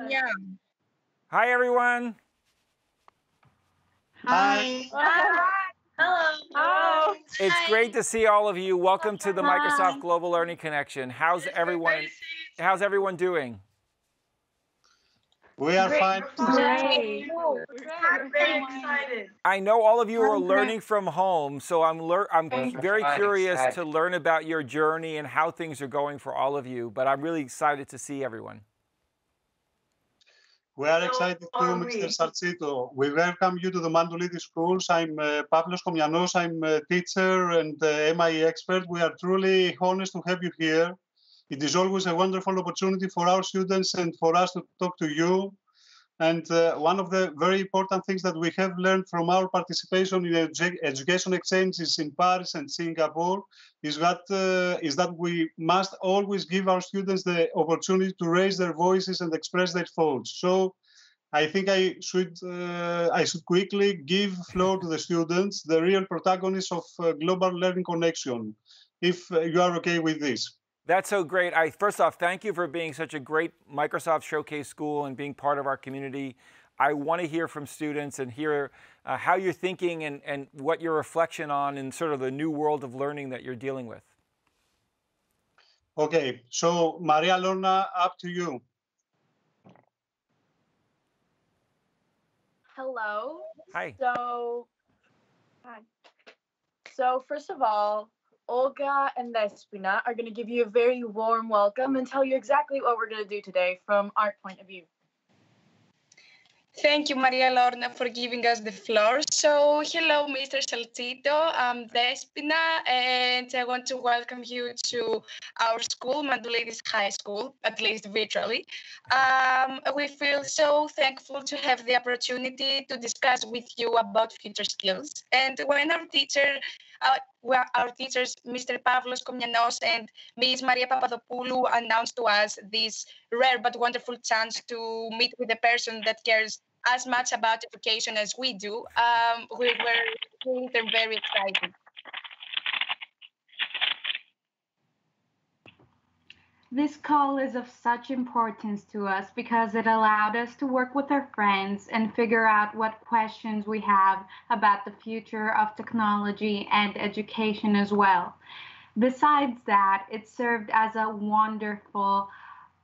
Yeah. Hi, everyone. Hi. Hello. It's great to see all of you. Welcome to the Microsoft Global Learning Connection. How's everyone doing? We are fine. Great. We're very excited. I know all of you are learning from home, so I'm very curious to learn about your journey and how things are going for all of you, but I'm really excited to see everyone. We are excited too, Mr. Salcito. We welcome you to the Mandulidhi schools. I'm Pavlos Komyanos. I'm a teacher and MIE expert. We are truly honoured to have you here. It is always a wonderful opportunity for our students and for us to talk to you. And one of the very important things that we have learned from our participation in education exchanges in Paris and Singapore is that we must always give our students the opportunity to raise their voices and express their thoughts. So I think I should quickly give floor to the students, the real protagonists of Global Learning Connection, if you are okay with this. That's so great. First off, thank you for being such a great Microsoft Showcase school and being part of our community. I want to hear from students and hear how you're thinking and what your reflection on in sort of the new world of learning that you're dealing with. Okay, so Maria Lorna, up to you. Hello. Hi. So first of all, Olga and Despina are going to give you a very warm welcome and tell you exactly what we're going to do today from our point of view. Thank you, Maria Lorna, for giving us the floor. So, hello, Mr. Salcito. I'm Despina, and I want to welcome you to our school, Mandulidis High School, at least virtually. We feel so thankful to have the opportunity to discuss with you about future skills. And when our teachers, Mr. Pavlos Komyanos and Ms. Maria Papadopoulou, announced to us this rare but wonderful chance to meet with a person that cares as much about education as we do, we were very excited. This call is of such importance to us because it allowed us to work with our friends and figure out what questions we have about the future of technology and education as well. Besides that, it served as a wonderful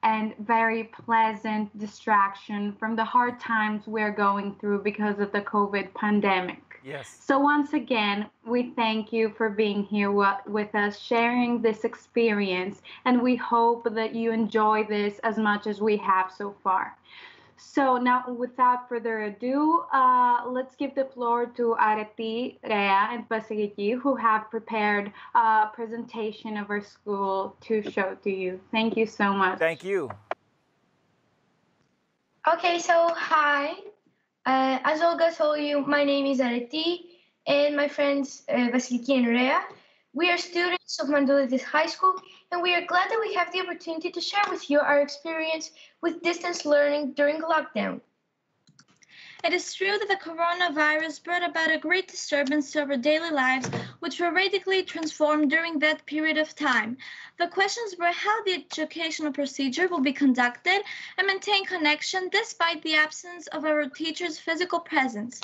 and very pleasant distraction from the hard times we're going through because of the COVID pandemic. Yes. So once again, we thank you for being here with us, sharing this experience, and we hope that you enjoy this as much as we have so far. So now, without further ado, let's give the floor to Areti, Rea, and Pasagiki, who have prepared a presentation of our school to show to you. Thank you so much. Thank you. Okay, so hi. As Olga told you, my name is Areti, and my friends Vasiliki and Rea. We are students of Mandulidis High School, and we are glad that we have the opportunity to share with you our experience with distance learning during lockdown. It is true that the coronavirus brought about a great disturbance to our daily lives, which were radically transformed during that period of time. The questions were how the educational procedure will be conducted and maintain connection despite the absence of our teachers' physical presence.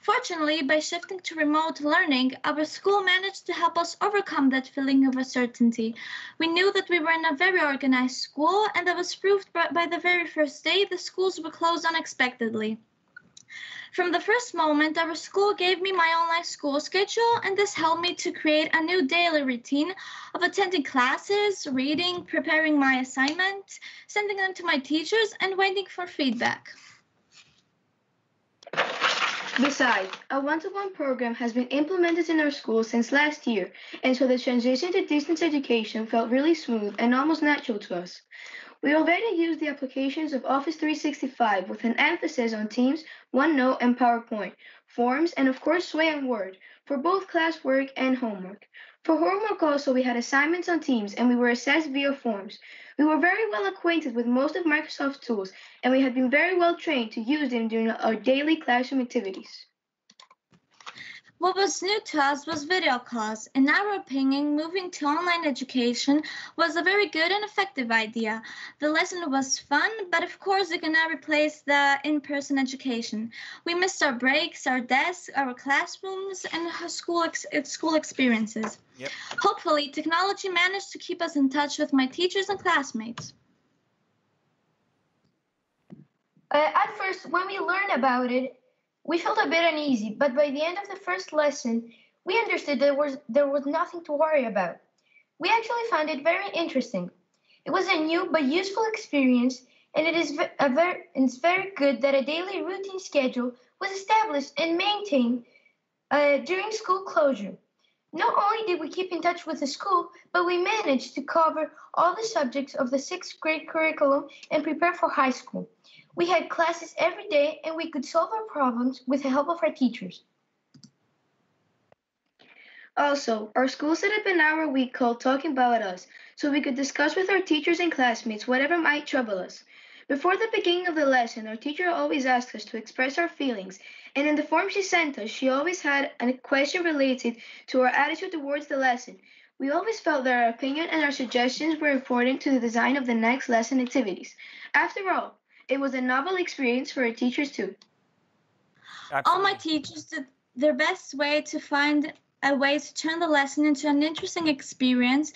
Fortunately, by shifting to remote learning, our school managed to help us overcome that feeling of uncertainty. We knew that we were in a very organized school, and that was proved by the very first day the schools were closed unexpectedly. From the first moment, our school gave me my online school schedule, and this helped me to create a new daily routine of attending classes, reading, preparing my assignments, sending them to my teachers, and waiting for feedback. Besides, a one-to-one program has been implemented in our school since last year, and so the transition to distance education felt really smooth and almost natural to us. We already use the applications of Office 365 with an emphasis on Teams, OneNote, and PowerPoint, Forms, and of course Sway and Word for both classwork and homework. For homework also, we had assignments on Teams, and we were assessed via Forms. We were very well acquainted with most of Microsoft's tools, and we had been very well trained to use them during our daily classroom activities. What was new to us was video calls. In our opinion, moving to online education was a very good and effective idea. The lesson was fun, but of course it cannot replace the in-person education. We missed our breaks, our desks, our classrooms, and our school experiences. Yep. Hopefully, technology managed to keep us in touch with my teachers and classmates. At first, when we learned about it, we felt a bit uneasy, but by the end of the first lesson, we understood there was nothing to worry about. We actually found it very interesting. It was a new but useful experience, and it's very good that a daily routine schedule was established and maintained during school closure. Not only did we keep in touch with the school, but we managed to cover all the subjects of the 6th grade curriculum and prepare for high school. We had classes every day, and we could solve our problems with the help of our teachers. Also, our school set up an hour a week called Talking About Us, so we could discuss with our teachers and classmates whatever might trouble us. Before the beginning of the lesson, our teacher always asked us to express our feelings, and in the form she sent us, she always had a question related to our attitude towards the lesson. We always felt that our opinion and our suggestions were important to the design of the next lesson activities. After all, it was a novel experience for our teachers too. Absolutely. All my teachers did their best way to find a way to turn the lesson into an interesting experience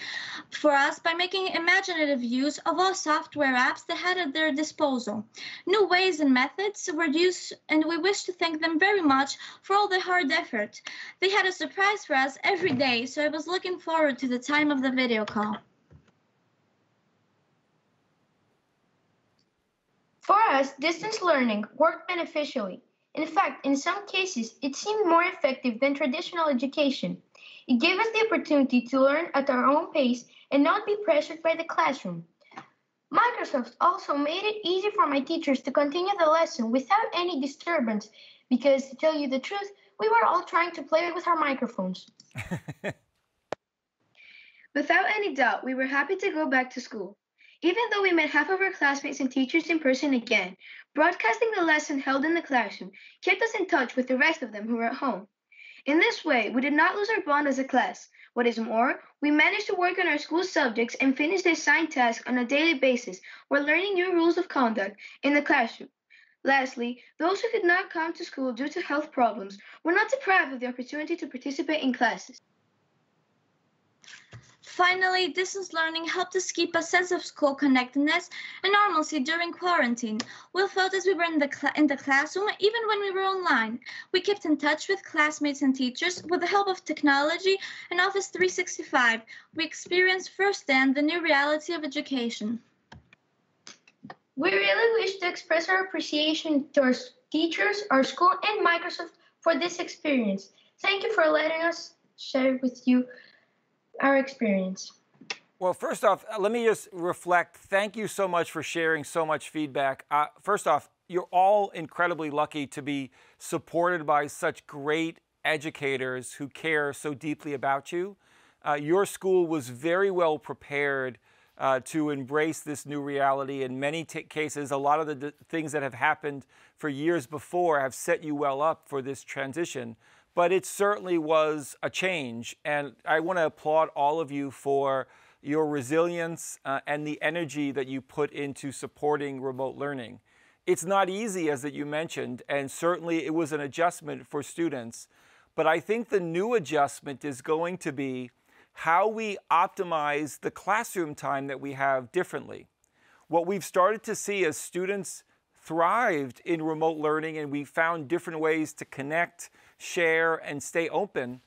for us by making imaginative use of all software apps they had at their disposal. New ways and methods were used, and we wish to thank them very much for all their hard effort. They had a surprise for us every day, so I was looking forward to the time of the video call. For us, distance learning worked beneficially. In fact, in some cases, it seemed more effective than traditional education. It gave us the opportunity to learn at our own pace and not be pressured by the classroom. Microsoft also made it easy for my teachers to continue the lesson without any disturbance because, to tell you the truth, we were all trying to play with our microphones. Without any doubt, we were happy to go back to school. Even though we met half of our classmates and teachers in person again, broadcasting the lesson held in the classroom kept us in touch with the rest of them who were at home. In this way, we did not lose our bond as a class. What is more, we managed to work on our school subjects and finish the assigned tasks on a daily basis while learning new rules of conduct in the classroom. Lastly, those who could not come to school due to health problems were not deprived of the opportunity to participate in classes. Finally, distance learning helped us keep a sense of school connectedness and normalcy during quarantine. We felt as we were in the classroom even when we were online. We kept in touch with classmates and teachers with the help of technology and Office 365. We experienced firsthand the new reality of education. We really wish to express our appreciation to our teachers, our school, and Microsoft for this experience. Thank you for letting us share with you our experience. Well, first off, let me just reflect. Thank you so much for sharing so much feedback. First off, you're all incredibly lucky to be supported by such great educators who care so deeply about you. Your school was very well prepared to embrace this new reality. In many cases, a lot of the things that have happened for years before have set you well up for this transition. But it certainly was a change, and I want to applaud all of you for your resilience and the energy that you put into supporting remote learning. It's not easy, as that you mentioned, and certainly it was an adjustment for students. But I think the new adjustment is going to be how we optimize the classroom time that we have differently. What we've started to see as students thrived in remote learning and we found different ways to connect, share, and stay open,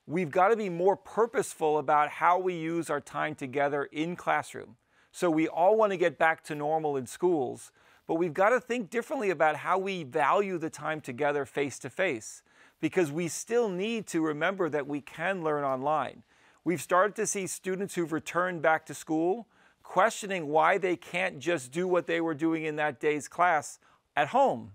we've got to be more purposeful about how we use our time together in classroom. So we all want to get back to normal in schools, but we've got to think differently about how we value the time together face to face, because we still need to remember that we can learn online. We've started to see students who've returned back to school questioning why they can't just do what they were doing in that day's class at home.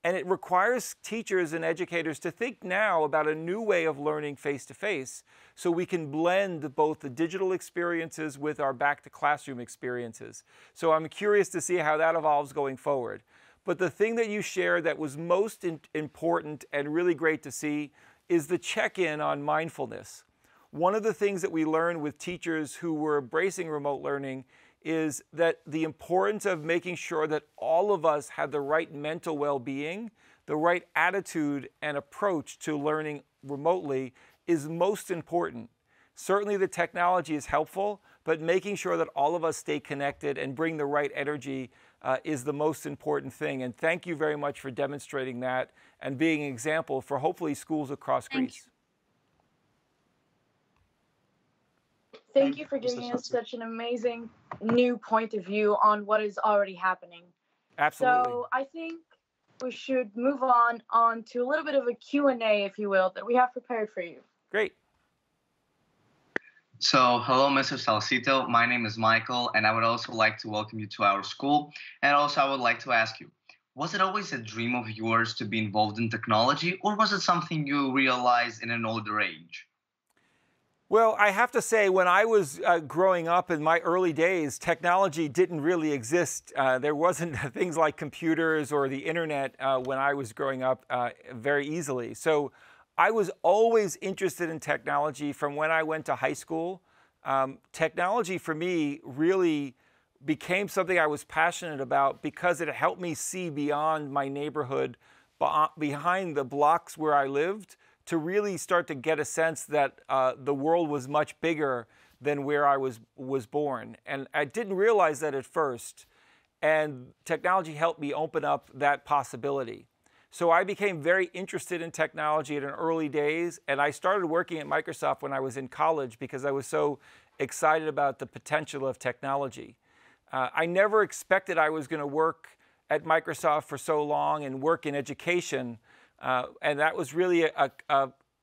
And it requires teachers and educators to think now about a new way of learning face-to-face so we can blend both the digital experiences with our back-to-classroom experiences. So I'm curious to see how that evolves going forward. But the thing that you shared that was most important and really great to see is the check-in on mindfulness. One of the things that we learned with teachers who were embracing remote learning is that the importance of making sure that all of us had the right mental well-being, the right attitude and approach to learning remotely is most important. Certainly the technology is helpful, but making sure that all of us stay connected and bring the right energy is the most important thing. And thank you very much for demonstrating that and being an example for hopefully schools across Greece. Thank you for giving us such an amazing new point of view on what is already happening. Absolutely. So I think we should move on to a little bit of a Q&A, if you will, that we have prepared for you. Great. So, hello, Mr. Salcito. My name is Michael, and I would also like to welcome you to our school. And also, I would like to ask you, was it always a dream of yours to be involved in technology, or was it something you realized in an older age? Well, I have to say, when I was growing up in my early days, technology didn't really exist. There wasn't things like computers or the internet when I was growing up very easily. So I was always interested in technology from when I went to high school. Technology for me really became something I was passionate about because it helped me see beyond my neighborhood, behind the blocks where I lived, to really start to get a sense that the world was much bigger than where I was born. And I didn't realize that at first. And technology helped me open up that possibility. So I became very interested in technology at an early days. And I started working at Microsoft when I was in college because I was so excited about the potential of technology. I never expected I was going to work at Microsoft for so long and work in education. And that was really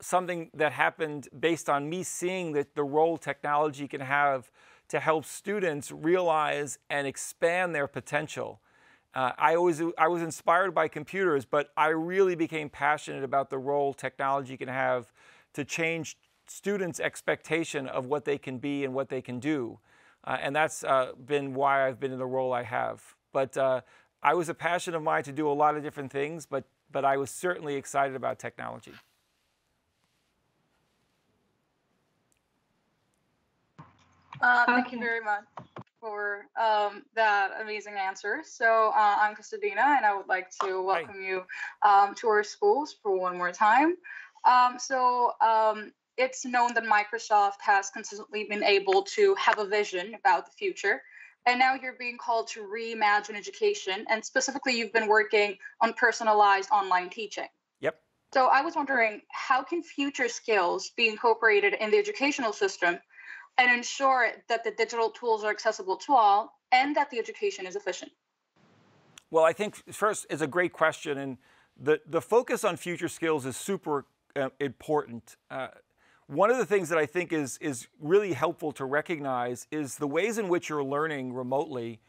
something that happened based on me seeing the role technology can have to help students realize and expand their potential. I was inspired by computers, but I really became passionate about the role technology can have to change students' expectation of what they can be and what they can do. And that's been why I've been in the role I have. But I was a passion of mine to do a lot of different things, but I was certainly excited about technology. Thank you very much for that amazing answer. So I'm Casadina, and I would like to welcome you to our schools for one more time. It's known that Microsoft has consistently been able to have a vision about the future. And now you're being called to reimagine education. And specifically, you've been working on personalized online teaching. Yep. So I was wondering, how can future skills be incorporated in the educational system and ensure that the digital tools are accessible to all and that the education is efficient? Well, I think first is a great question. And the focus on future skills is super important. One of the things that I think is really helpful to recognize is the ways in which you're learning remotely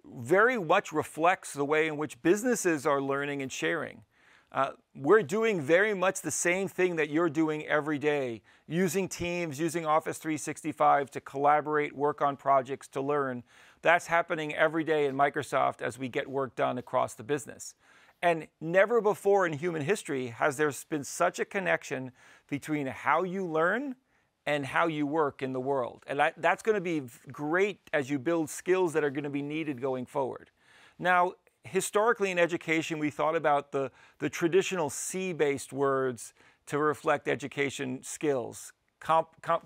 very much reflects the way in which businesses are learning and sharing. We're doing very much the same thing that you're doing every day, using Teams, using Office 365 to collaborate, work on projects, to learn. That's happening every day in Microsoft as we get work done across the business. And never before in human history has there been such a connection between how you learn and how you work in the world. And that's going to be great as you build skills that are going to be needed going forward. Now, historically in education, we thought about the traditional C-based words to reflect education skills: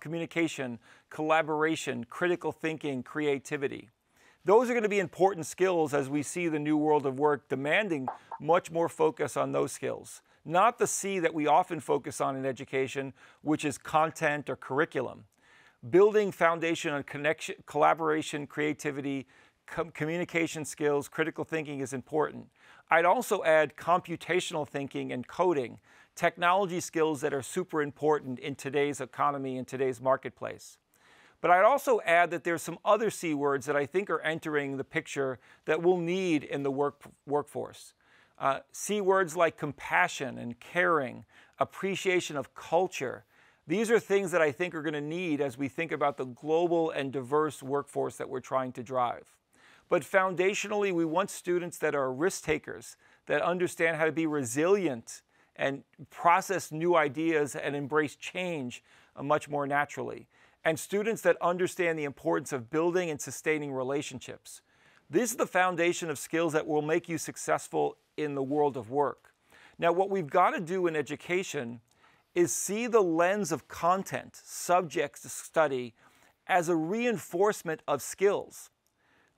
communication, collaboration, critical thinking, creativity. Those are going to be important skills as we see the new world of work demanding much more focus on those skills. Not the C that we often focus on in education, which is content or curriculum. Building foundation on connection, collaboration, creativity, communication skills, critical thinking is important. I'd also add computational thinking and coding, technology skills that are super important in today's economy and today's marketplace. But I'd also add that there's some other C words that I think are entering the picture that we'll need in the workforce. C words like compassion and caring, appreciation of culture. These are things that I think are going to need as we think about the global and diverse workforce that we're trying to drive. But foundationally, we want students that are risk takers, that understand how to be resilient and process new ideas and embrace change much more naturally. And students that understand the importance of building and sustaining relationships. This is the foundation of skills that will make you successful in the world of work. Now, what we've got to do in education is see the lens of content, subjects to study, as a reinforcement of skills.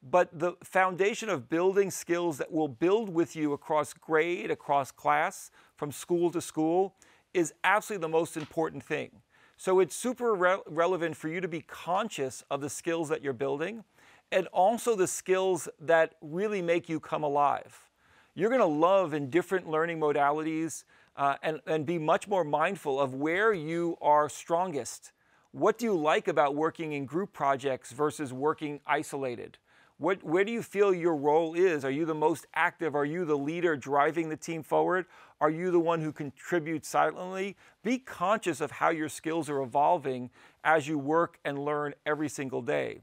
But the foundation of building skills that will build with you across grade, across class, from school to school, is absolutely the most important thing. So it's super relevant for you to be conscious of the skills that you're building, and also the skills that really make you come alive. You're going to love in different learning modalities and be much more mindful of where you are strongest. What do you like about working in group projects versus working isolated? Where do you feel your role is? Are you the most active? Are you the leader driving the team forward? Are you the one who contributes silently? Be conscious of how your skills are evolving as you work and learn every single day.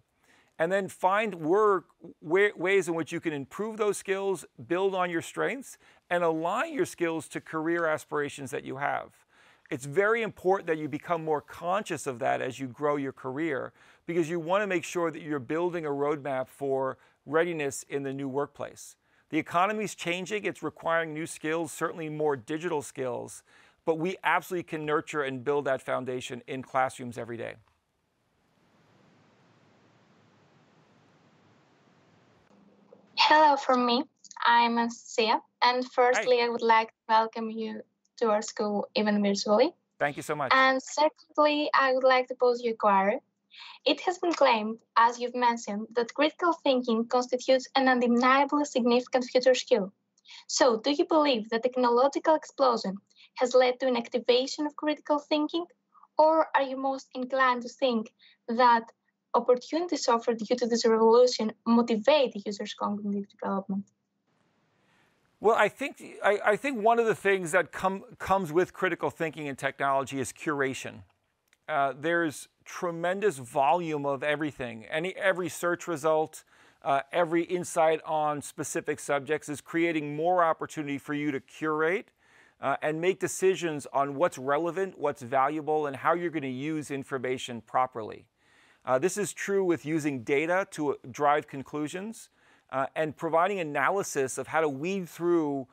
And then find ways in which you can improve those skills, build on your strengths, and align your skills to career aspirations that you have. It's very important that you become more conscious of that as you grow your career, because you want to make sure that you're building a roadmap for readiness in the new workplace. The economy is changing. It's requiring new skills, certainly more digital skills, but we absolutely can nurture and build that foundation in classrooms every day. Hello from me. I'm Anastasia, and firstly, I would like to welcome you to our school, even virtually. Thank you so much. And secondly, I would like to pose you a query. It has been claimed, as you've mentioned, that critical thinking constitutes an undeniably significant future skill. So, do you believe the technological explosion has led to an activation of critical thinking, or are you most inclined to think that opportunities offered due to this revolution motivate the user's cognitive development? Well, I think one of the things that comes with critical thinking and technology is curation. There's tremendous volume of everything. Every search result, every insight on specific subjects is creating more opportunity for you to curate and make decisions on what's relevant, what's valuable, and how you're going to use information properly. This is true with using data to drive conclusions and providing analysis of how to weed through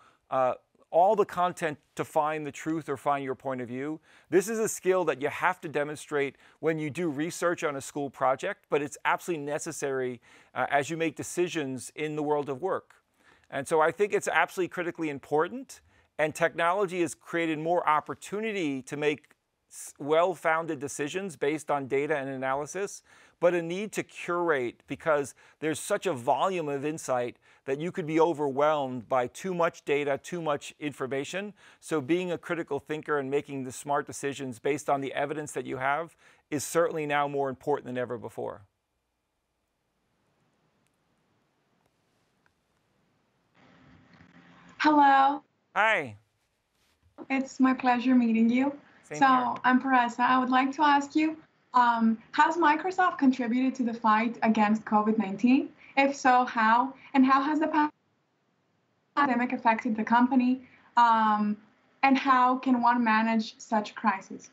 all the content to find the truth or find your point of view. This is a skill that you have to demonstrate when you do research on a school project, but it's absolutely necessary as you make decisions in the world of work. And so I think it's absolutely critically important, and technology has created more opportunity to make well-founded decisions based on data and analysis, but a need to curate because there's such a volume of insight that you could be overwhelmed by too much data, too much information. So being a critical thinker and making the smart decisions based on the evidence that you have is certainly now more important than ever before. Hello. Hi. It's my pleasure meeting you. Same here. I'm Paressa. I would like to ask you, has Microsoft contributed to the fight against COVID-19? If so, how? And how has the pandemic affected the company? And how can one manage such crises?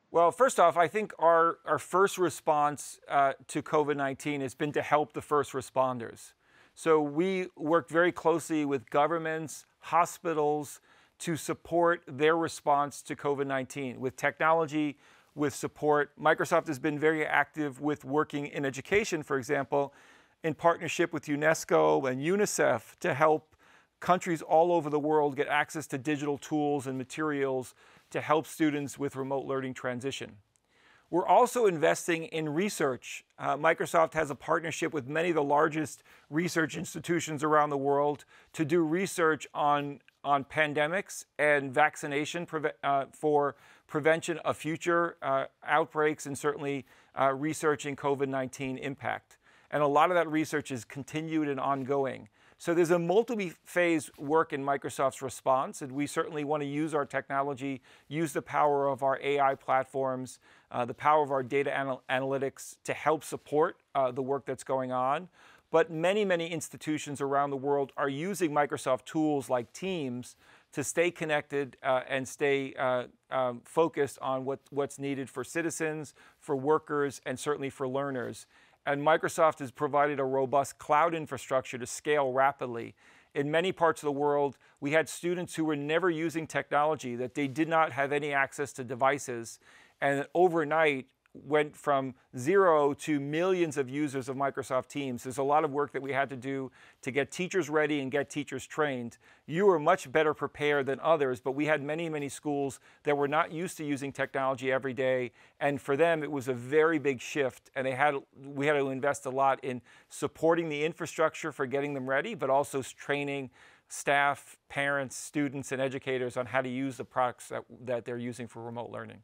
Well, first off, I think our first response to COVID-19 has been to help the first responders. So we work very closely with governments, hospitals, to support their response to COVID-19 with technology, with support. Microsoft has been very active with working in education, for example, in partnership with UNESCO and UNICEF to help countries all over the world get access to digital tools and materials to help students with remote learning transition. We're also investing in research. Microsoft has a partnership with many of the largest research institutions around the world to do research on pandemics and vaccination for prevention of future outbreaks, and certainly researching COVID-19 impact. And a lot of that research is continued and ongoing. So there's a multi-phase work in Microsoft's response, and we certainly want to use our technology, use the power of our AI platforms, the power of our data analytics to help support the work that's going on. But many, many institutions around the world are using Microsoft tools like Teams to stay connected and stay focused on what's needed for citizens, for workers, and certainly for learners. And Microsoft has provided a robust cloud infrastructure to scale rapidly. In many parts of the world, we had students who were never using technology, that they did not have any access to devices, and overnight went from 0 to millions of users of Microsoft Teams. There's a lot of work that we had to do to get teachers ready and get teachers trained. You were much better prepared than others, but we had many, many schools that were not used to using technology every day, and for them it was a very big shift, and we had to invest a lot in supporting the infrastructure for getting them ready, but also training staff, parents, students, and educators on how to use the products that they're using for remote learning.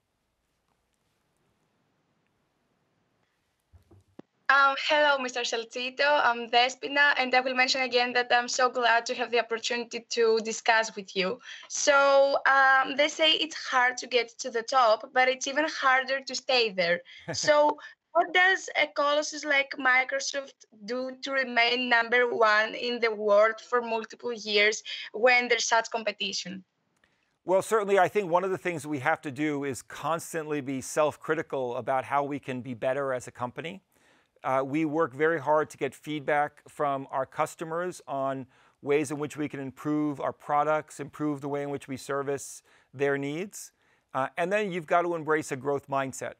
Hello, Mr. Salcito. I'm Despina, and I will mention again that I'm so glad to have the opportunity to discuss with you. So they say it's hard to get to the top, but it's even harder to stay there. So what does a colossus like Microsoft do to remain #1 in the world for multiple years when there's such competition? Well, certainly, I think one of the things we have to do is constantly be self-critical about how we can be better as a company. We work very hard to get feedback from our customers on ways in which we can improve our products, improve the way in which we service their needs. And then you've got to embrace a growth mindset.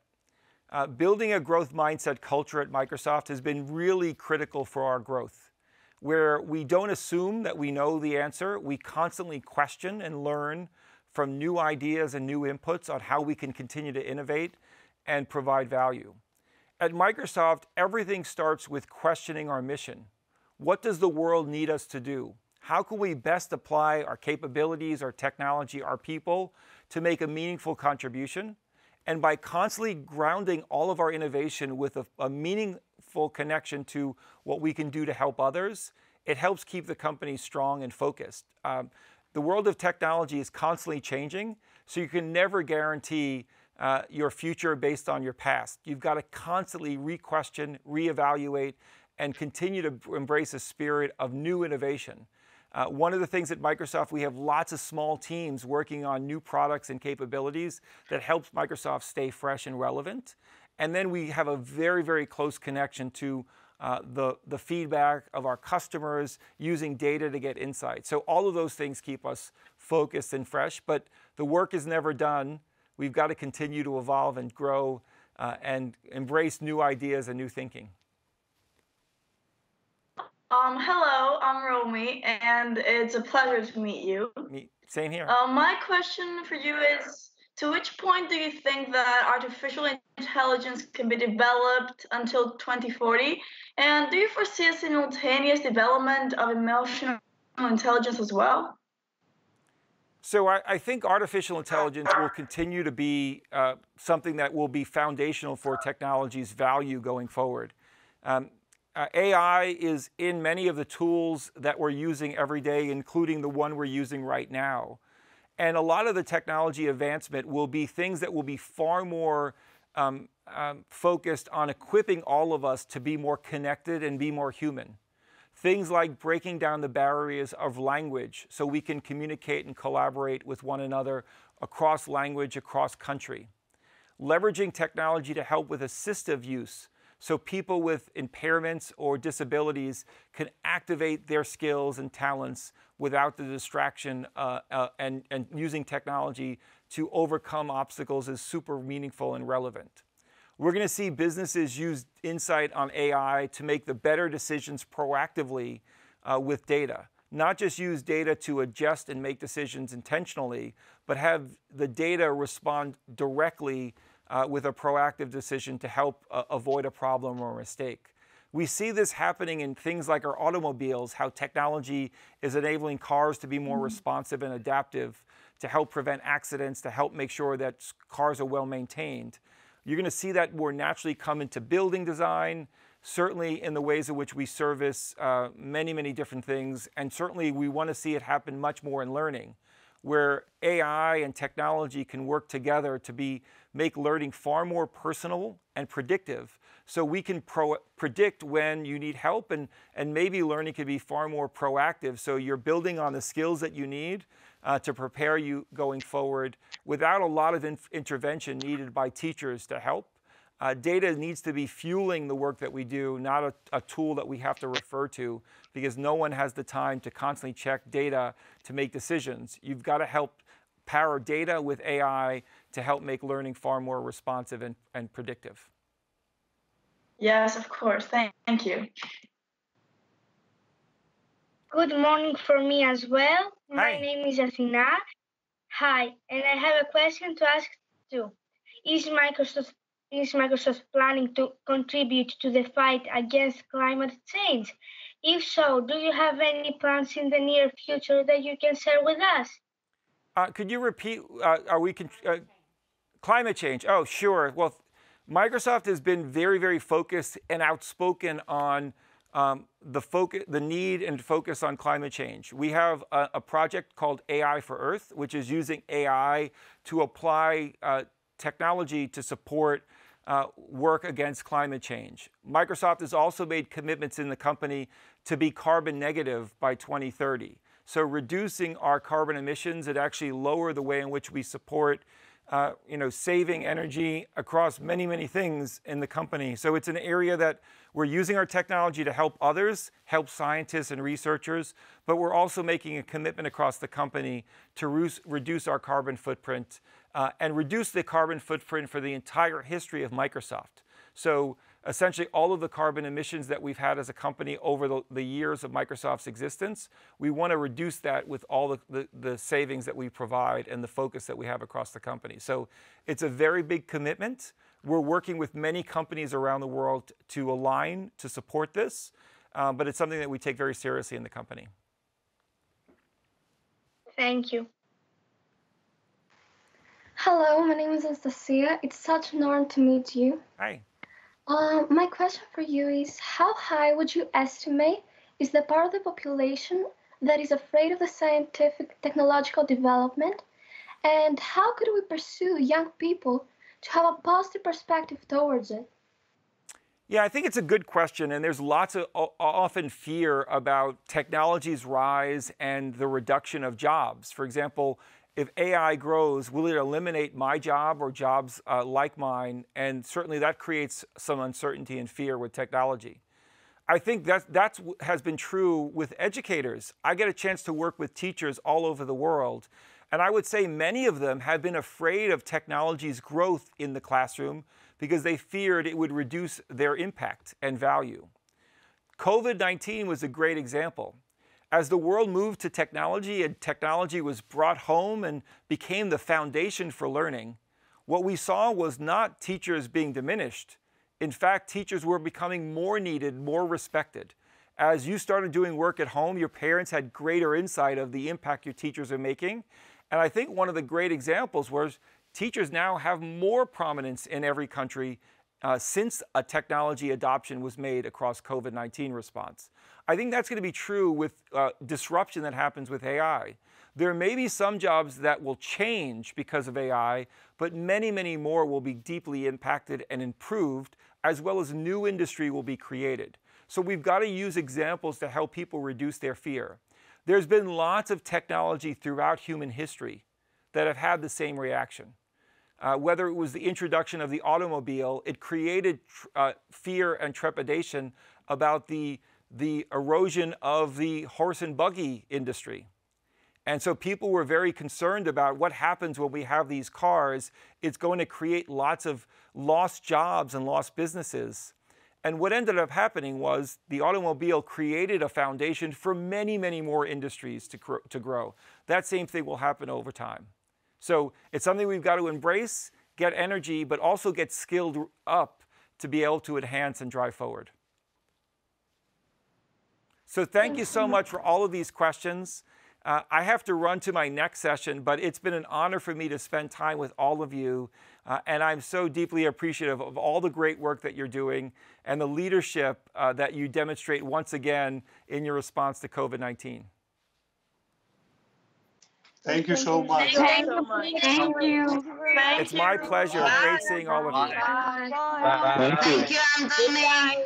Building a growth mindset culture at Microsoft has been really critical for our growth, where we don't assume that we know the answer. We constantly question and learn from new ideas and new inputs on how we can continue to innovate and provide value. At Microsoft, everything starts with questioning our mission. What does the world need us to do? How can we best apply our capabilities, our technology, our people to make a meaningful contribution? And by constantly grounding all of our innovation with a meaningful connection to what we can do to help others, it helps keep the company strong and focused. The world of technology is constantly changing, so you can never guarantee your future based on your past. You've got to constantly re-question, re-evaluate, and continue to embrace a spirit of new innovation. One of the things at Microsoft, we have lots of small teams working on new products and capabilities that helps Microsoft stay fresh and relevant. And then we have a very, very close connection to the feedback of our customers, using data to get insight. So all of those things keep us focused and fresh, but the work is never done. We've got to continue to evolve and grow and embrace new ideas and new thinking. Hello, I'm Romy, and it's a pleasure to meet you. Same here. My question for you is, to which point do you think that artificial intelligence can be developed until 2040? And do you foresee a simultaneous development of emotional intelligence as well? So I think artificial intelligence will continue to be something that will be foundational for technology's value going forward. AI is in many of the tools that we're using every day, including the one we're using right now. And a lot of the technology advancement will be things that will be far more focused on equipping all of us to be more connected and be more human. Things like breaking down the barriers of language so we can communicate and collaborate with one another across language, across country. Leveraging technology to help with assistive use so people with impairments or disabilities can activate their skills and talents without the distraction and using technology to overcome obstacles is super meaningful and relevant. We're going to see businesses use insight on AI to make the better decisions proactively with data. Not just use data to adjust and make decisions intentionally, but have the data respond directly with a proactive decision to help avoid a problem or a mistake. We see this happening in things like our automobiles, how technology is enabling cars to be more responsive and adaptive to help prevent accidents, to help make sure that cars are well maintained. You're going to see that more naturally come into building design, certainly in the ways in which we service many, many different things, and certainly we want to see it happen much more in learning. where AI and technology can work together to make learning far more personal and predictive. So we can predict when you need help, and maybe learning can be far more proactive. So you're building on the skills that you need to prepare you going forward without a lot of intervention needed by teachers to help. Data needs to be fueling the work that we do, not a tool that we have to refer to, because no one has the time to constantly check data to make decisions. You've got to help power data with AI to help make learning far more responsive and predictive. Yes, of course. Thank you. Good morning from me as well. Hi. My name is Athena. Hi, and I have a question to ask too. Is Microsoft planning to contribute to the fight against climate change? If so, do you have any plans in the near future that you can share with us? Could you repeat? Climate change? Oh, sure. Well, Microsoft has been very, very focused and outspoken on the need and focus on climate change. We have a project called AI for Earth, which is using AI to apply technology to support work against climate change. Microsoft has also made commitments in the company to be carbon negative by 2030. So reducing our carbon emissions and actually lower the way in which we support saving energy across many, many things in the company. So it's an area that we're using our technology to help others, help scientists and researchers, but we're also making a commitment across the company to reduce our carbon footprint and reduce the carbon footprint for the entire history of Microsoft. So essentially all of the carbon emissions that we've had as a company over the years of Microsoft's existence, we want to reduce that with all the savings that we provide and the focus that we have across the company. So it's a very big commitment. We're working with many companies around the world to align to support this, but it's something that we take very seriously in the company. Thank you. Hello, my name is Anastasia. It's such an honor to meet you. Hi. My question for you is, how high would you estimate is the part of the population that is afraid of the scientific technological development? And how could we pursue young people to have a positive perspective towards it? Yeah, I think it's a good question, and there's lots of often fear about technology's rise and the reduction of jobs. For example, if AI grows, will it eliminate my job or jobs like mine? And certainly that creates some uncertainty and fear with technology. I think that has been true with educators. I get a chance to work with teachers all over the world, and I would say many of them have been afraid of technology's growth in the classroom because they feared it would reduce their impact and value. COVID-19 was a great example. As the world moved to technology and technology was brought home and became the foundation for learning, what we saw was not teachers being diminished. In fact, teachers were becoming more needed, more respected. As you started doing work at home, your parents had greater insight of the impact your teachers are making. And I think one of the great examples was teachers now have more prominence in every country since a technology adoption was made across COVID-19 response. I think that's going to be true with disruption that happens with AI. There may be some jobs that will change because of AI, but many, many more will be deeply impacted and improved, as well as new industry will be created. So we've got to use examples to help people reduce their fear. There's been lots of technology throughout human history that have had the same reaction. Whether it was the introduction of the automobile, it created fear and trepidation about the erosion of the horse and buggy industry. And so people were very concerned about what happens when we have these cars. It's going to create lots of lost jobs and lost businesses. And what ended up happening was the automobile created a foundation for many, many more industries to grow. That same thing will happen over time. So it's something we've got to embrace, get energy, but also get skilled up to be able to enhance and drive forward. So thank you so much for all of these questions. I have to run to my next session, but it's been an honor for me to spend time with all of you. And I'm so deeply appreciative of all the great work that you're doing and the leadership that you demonstrate once again in your response to COVID-19. Thank you so much. Thank you. It's my pleasure. Great seeing all of you. Thank you, Antony.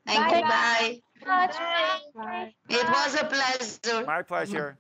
Thank you. Bye. Bye. It was a pleasure. My pleasure.